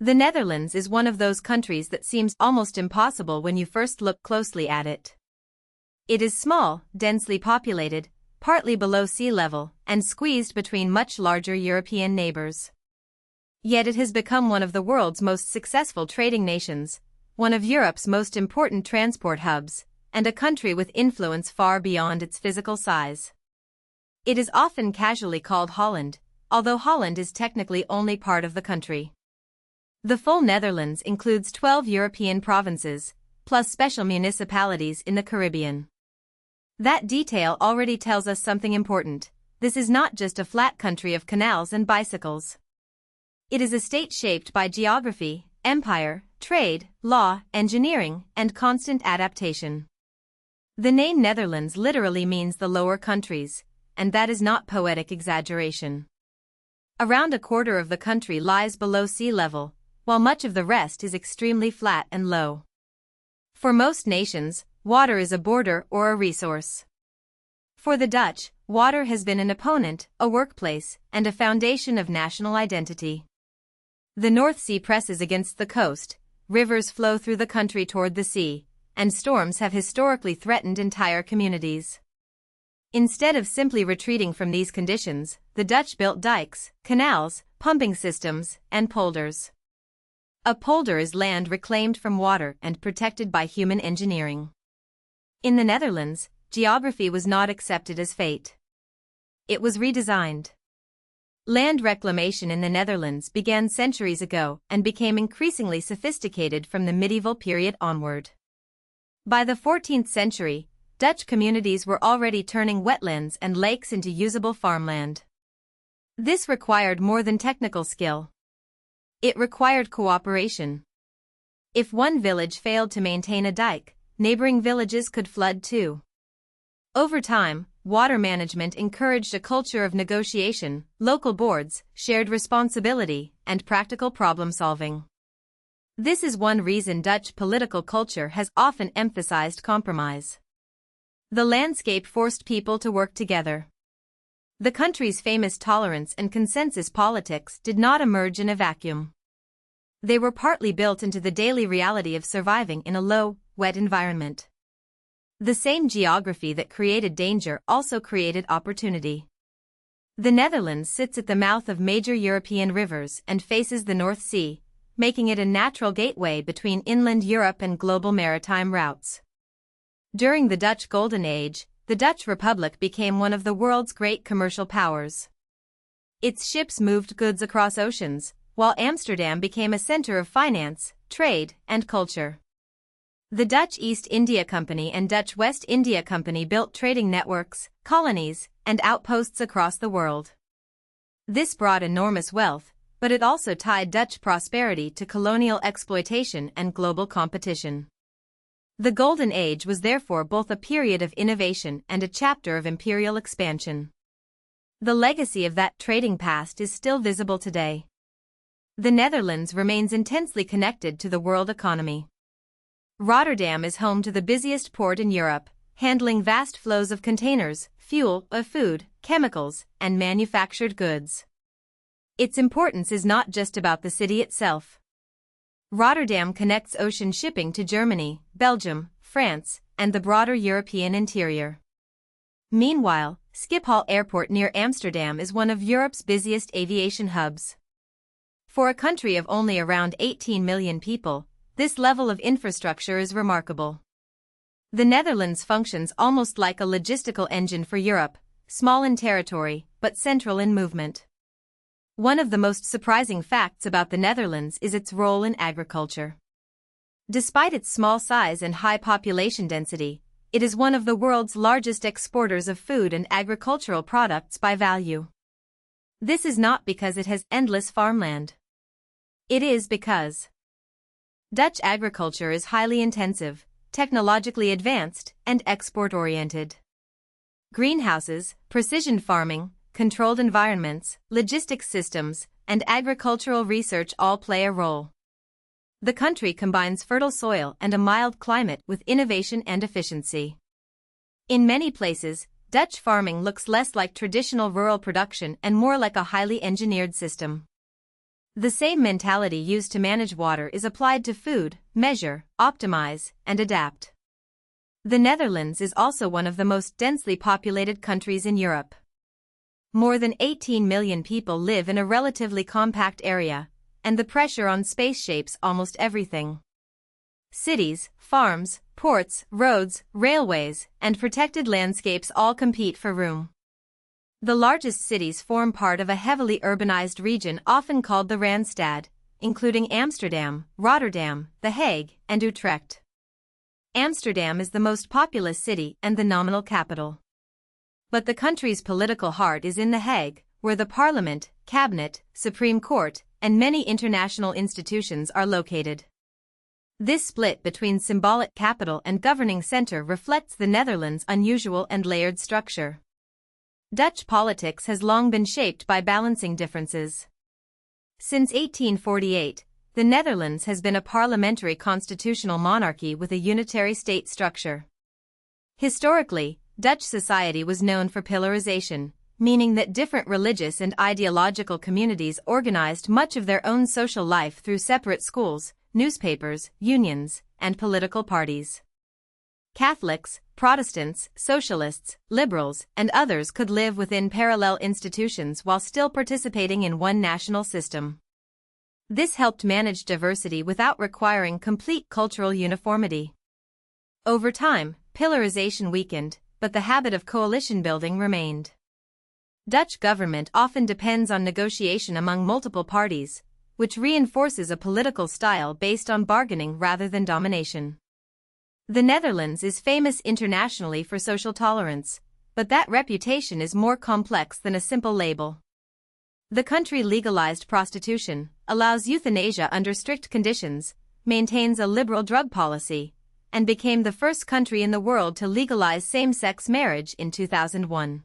The Netherlands is one of those countries that seems almost impossible when you first look closely at it. It is small, densely populated, partly below sea level, and squeezed between much larger European neighbors. Yet it has become one of the world's most successful trading nations, one of Europe's most important transport hubs, and a country with influence far beyond its physical size. It is often casually called Holland, although Holland is technically only part of the country. The full Netherlands includes 12 European provinces, plus special municipalities in the Caribbean. That detail already tells us something important. This is not just a flat country of canals and bicycles. It is a state shaped by geography, empire, trade, law, engineering, and constant adaptation. The name Netherlands literally means the lower countries, and that is not poetic exaggeration. Around a quarter of the country lies below sea level, while much of the rest is extremely flat and low. For most nations, water is a border or a resource. For the Dutch, water has been an opponent, a workplace, and a foundation of national identity. The North Sea presses against the coast, rivers flow through the country toward the sea, and storms have historically threatened entire communities. Instead of simply retreating from these conditions, the Dutch built dikes, canals, pumping systems, and polders. A polder is land reclaimed from water and protected by human engineering. In the Netherlands, geography was not accepted as fate. It was redesigned. Land reclamation in the Netherlands began centuries ago and became increasingly sophisticated from the medieval period onward. By the 14th century, Dutch communities were already turning wetlands and lakes into usable farmland. This required more than technical skill. It required cooperation. If one village failed to maintain a dike, neighboring villages could flood too. Over time, water management encouraged a culture of negotiation, local boards, shared responsibility, and practical problem-solving. This is one reason Dutch political culture has often emphasized compromise. The landscape forced people to work together. The country's famous tolerance and consensus politics did not emerge in a vacuum. They were partly built into the daily reality of surviving in a low, wet environment. The same geography that created danger also created opportunity. The Netherlands sits at the mouth of major European rivers and faces the North Sea, making it a natural gateway between inland Europe and global maritime routes. During the Dutch Golden Age, the Dutch Republic became one of the world's great commercial powers. Its ships moved goods across oceans, while Amsterdam became a center of finance, trade, and culture. The Dutch East India Company and Dutch West India Company built trading networks, colonies, and outposts across the world. This brought enormous wealth, but it also tied Dutch prosperity to colonial exploitation and global competition. The Golden Age was therefore both a period of innovation and a chapter of imperial expansion. The legacy of that trading past is still visible today. The Netherlands remains intensely connected to the world economy. Rotterdam is home to the busiest port in Europe, handling vast flows of containers, fuel, food, chemicals, and manufactured goods. Its importance is not just about the city itself. Rotterdam connects ocean shipping to Germany, Belgium, France, and the broader European interior. Meanwhile, Schiphol Airport near Amsterdam is one of Europe's busiest aviation hubs. For a country of only around 18 million people, this level of infrastructure is remarkable. The Netherlands functions almost like a logistical engine for Europe, small in territory, but central in movement. One of the most surprising facts about the Netherlands is its role in agriculture. Despite its small size and high population density, it is one of the world's largest exporters of food and agricultural products by value. This is not because it has endless farmland. It is because Dutch agriculture is highly intensive, technologically advanced, and export-oriented. Greenhouses, precision farming, controlled environments, logistics systems, and agricultural research all play a role. The country combines fertile soil and a mild climate with innovation and efficiency. In many places, Dutch farming looks less like traditional rural production and more like a highly engineered system. The same mentality used to manage water is applied to food, measure, optimize, and adapt. The Netherlands is also one of the most densely populated countries in Europe. More than 18 million people live in a relatively compact area, and the pressure on space shapes almost everything. Cities, farms, ports, roads, railways, and protected landscapes all compete for room. The largest cities form part of a heavily urbanized region often called the Randstad, including Amsterdam, Rotterdam, The Hague, and Utrecht. Amsterdam is the most populous city and the nominal capital. But the country's political heart is in The Hague, where the parliament, cabinet, Supreme Court, and many international institutions are located. This split between symbolic capital and governing center reflects the Netherlands' unusual and layered structure. Dutch politics has long been shaped by balancing differences. Since 1848, the Netherlands has been a parliamentary constitutional monarchy with a unitary state structure. Historically, Dutch society was known for pillarization, meaning that different religious and ideological communities organized much of their own social life through separate schools, newspapers, unions, and political parties. Catholics, Protestants, socialists, liberals, and others could live within parallel institutions while still participating in one national system. This helped manage diversity without requiring complete cultural uniformity. Over time, pillarization weakened, but the habit of coalition building remained. Dutch government often depends on negotiation among multiple parties, which reinforces a political style based on bargaining rather than domination. The Netherlands is famous internationally for social tolerance, but that reputation is more complex than a simple label. The country legalized prostitution, allows euthanasia under strict conditions, maintains a liberal drug policy, and became the first country in the world to legalize same-sex marriage in 2001.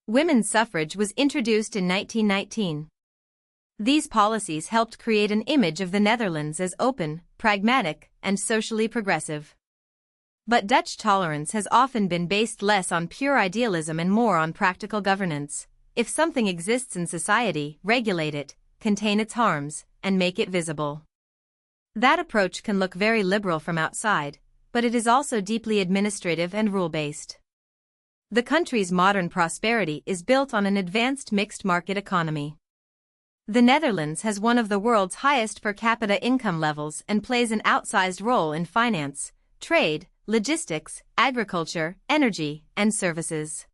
Women's suffrage was introduced in 1919. These policies helped create an image of the Netherlands as open, pragmatic, and socially progressive. But Dutch tolerance has often been based less on pure idealism and more on practical governance. If something exists in society, regulate it, contain its harms, and make it visible. That approach can look very liberal from outside, but it is also deeply administrative and rule-based. The country's modern prosperity is built on an advanced mixed market economy. The Netherlands has one of the world's highest per capita income levels and plays an outsized role in finance, trade, logistics, agriculture, energy, and services.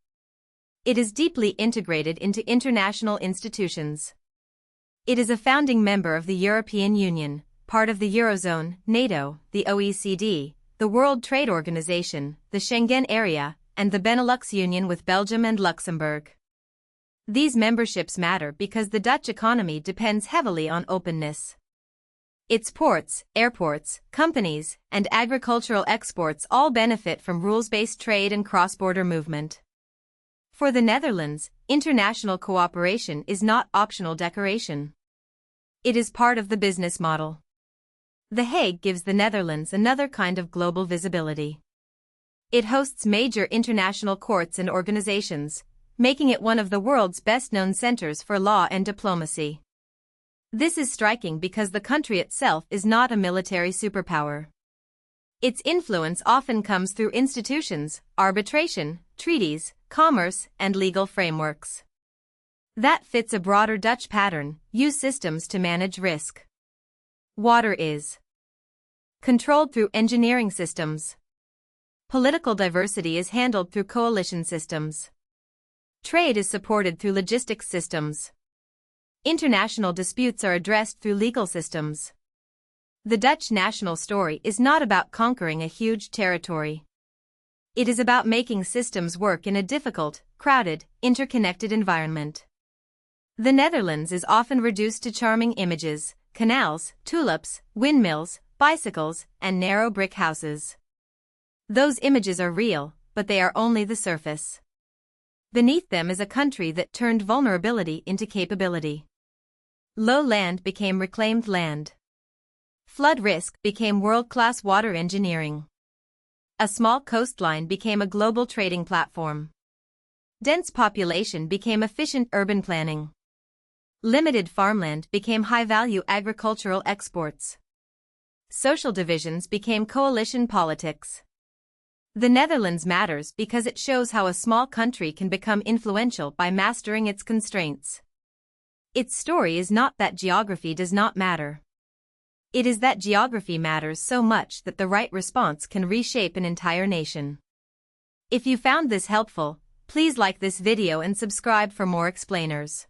It is deeply integrated into international institutions. It is a founding member of the European Union, part of the Eurozone, NATO, the OECD, the World Trade Organization, the Schengen Area, and the Benelux Union with Belgium and Luxembourg. These memberships matter because the Dutch economy depends heavily on openness. Its ports, airports, companies, and agricultural exports all benefit from rules-based trade and cross-border movement. For the Netherlands, international cooperation is not optional decoration. It is part of the business model. The Hague gives the Netherlands another kind of global visibility. It hosts major international courts and organizations, making it one of the world's best-known centers for law and diplomacy. This is striking because the country itself is not a military superpower. Its influence often comes through institutions, arbitration, treaties, commerce, and legal frameworks. That fits a broader Dutch pattern: use systems to manage risk. Water is controlled through engineering systems. Political diversity is handled through coalition systems. Trade is supported through logistics systems. International disputes are addressed through legal systems. The Dutch national story is not about conquering a huge territory. It is about making systems work in a difficult, crowded, interconnected environment. The Netherlands is often reduced to charming images: canals, tulips, windmills, bicycles, and narrow brick houses. Those images are real, but they are only the surface. Beneath them is a country that turned vulnerability into capability. Low land became reclaimed land. Flood risk became world-class water engineering. A small coastline became a global trading platform. Dense population became efficient urban planning. Limited farmland became high-value agricultural exports. Social divisions became coalition politics. The Netherlands matters because it shows how a small country can become influential by mastering its constraints. Its story is not that geography does not matter. It is that geography matters so much that the right response can reshape an entire nation. If you found this helpful, please like this video and subscribe for more explainers.